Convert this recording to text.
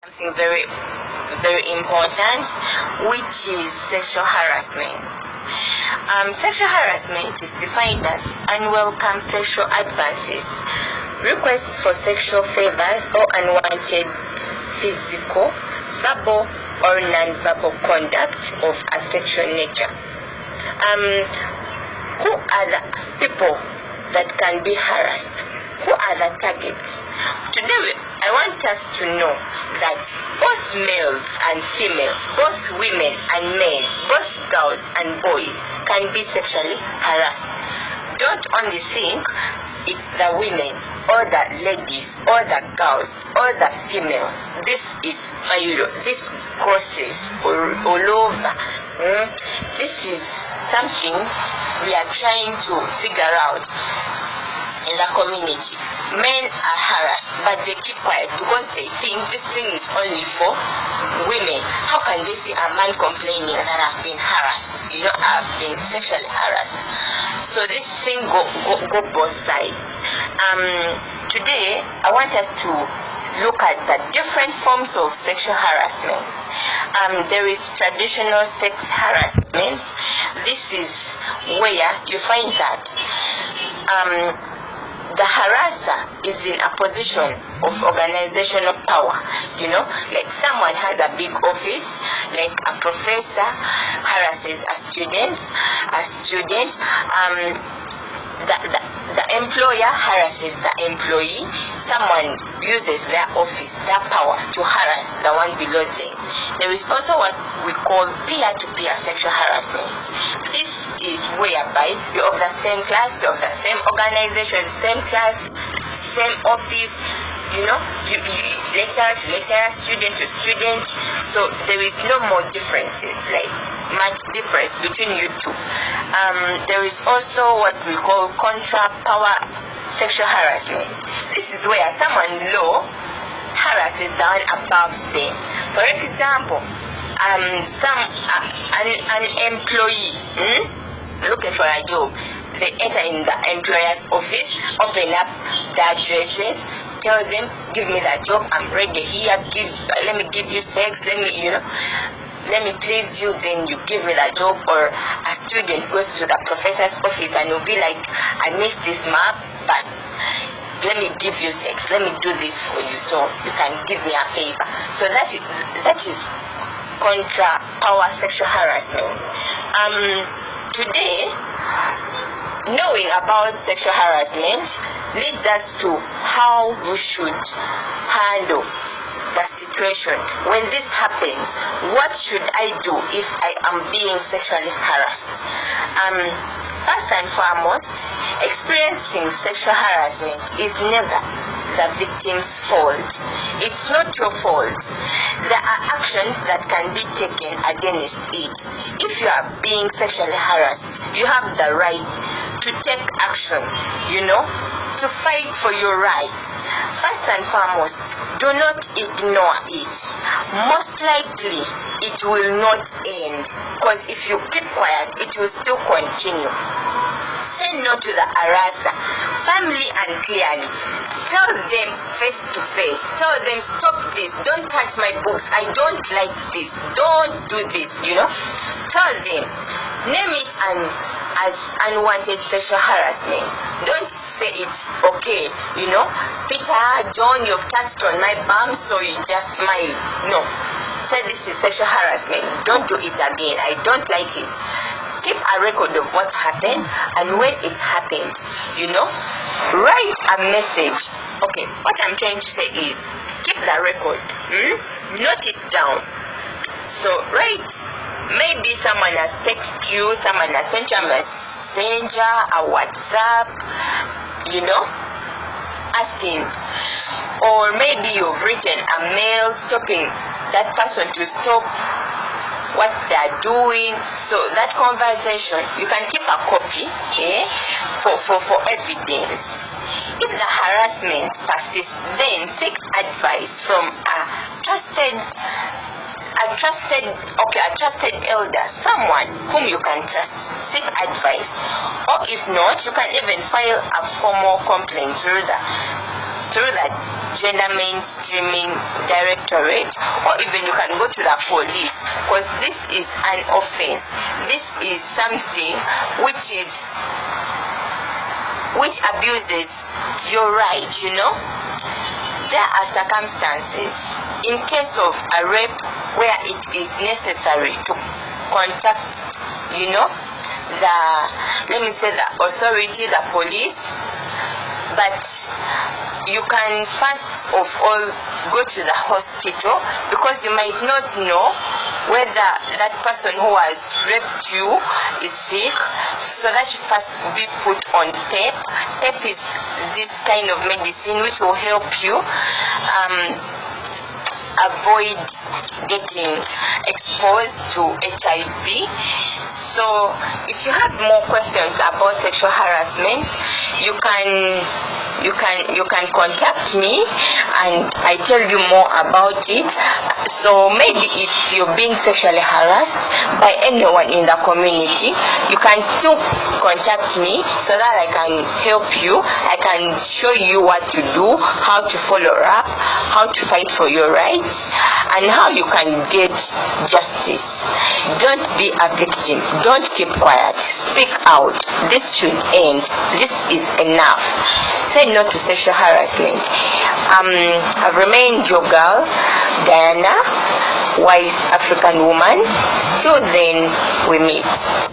something very, very important, which is sexual harassment. Sexual harassment is defined as unwelcome sexual advances, requests for sexual favors, or unwanted physical, verbal, or non-verbal conduct of a sexual nature. Who are the people that can be harassed? Who are the targets? Today, I want us to know that both males and females, both women and men, both girls and boys can be sexually harassed. Don't only think it's the women or the ladies or the girls or the females. This is viral. This crosses all over. This is something we are trying to figure out in the community. Men are harassed, but they keep quiet because they think this thing is only for women. How can they see a man complaining that I've been harassed? I've been sexually harassed. So this thing go both sides. Today, I want us to look at the different forms of sexual harassment. There is traditional sex harassment. This is where you find that the harasser is in a position of organizational power. Like someone has a big office, like a professor harasses a student. The employer harasses the employee. Someone uses their office, their power to harass the one below them. There is also what we call peer-to-peer sexual harassment. This is whereby you're of the same class, you're of the same organization, same class, same office, lecturer to lecturer, student to student. So there is no more differences, like much difference between you two. There is also what we call contra-power sexual harassment. This is where someone low harasses the one above them. For example, an employee looking for a job, they enter in the employer's office, open up the addresses, tell them, give me that job, I'm ready here, let me give you sex, let me please you, then you give me that job. Or a student goes to the professor's office and will be like, I missed this map, but let me give you sex, let me do this for you so you can give me a favor. So that is contra power sexual harassment. Today, knowing about sexual harassment leads us to how we should handle the situation. When this happens, what should I do if I am being sexually harassed? First and foremost, experiencing sexual harassment is never the victim's fault. It's not your fault. There are actions that can be taken against it. If you are being sexually harassed, you have the right to take action, to fight for your rights. First and foremost, do not ignore it. Most likely, it will not end, because if you keep quiet, it will still continue. Say no to the harasser, firmly and clearly. Tell them face to face. Tell them, stop this. Don't touch my books. I don't like this. Don't do this, Tell them. Name it as unwanted sexual harassment. Don't say it's okay, Peter, John, you've touched on my bum, so you just smile. No. Say this is sexual harassment. Don't do it again. I don't like it. Keep a record of what happened and when it happened, Write a message. Okay, what I'm trying to say is, keep the record. Note it down. So write. Maybe someone has texted you, someone has sent you a messenger, a WhatsApp, asking. Or maybe you've written a mail stopping that person to stop what they're doing. So that conversation, you can keep a copy for evidence. If the harassment persists, then seek advice from a trusted elder, someone whom you can trust. Seek advice. Or if not, you can even file a formal complaint through the through the Gender Mainstreaming Directorate, or even you can go to the police, because this is an offense. This is something which abuses your right, you know. There are circumstances in case of a rape where it is necessary to contact, you know, the authority, the police, but you can first of all go to the hospital, because you might not know whether that person who has raped you is sick, so that you first be put on tape. Tape is this kind of medicine which will help you avoid getting exposed to HIV. So if you have more questions about sexual harassment, you can contact me and I tell you more about it. So maybe if you're being sexually harassed by anyone in the community, you can still contact me so that I can help you. I can show you what to do, how to follow up, how to fight for your rights, and how you can get justice. Don't be a victim. Don't keep quiet. Speak out. This should end. This is enough. Say no to sexual harassment. I've remained your girl, Diana, wise African woman. Till then, we meet.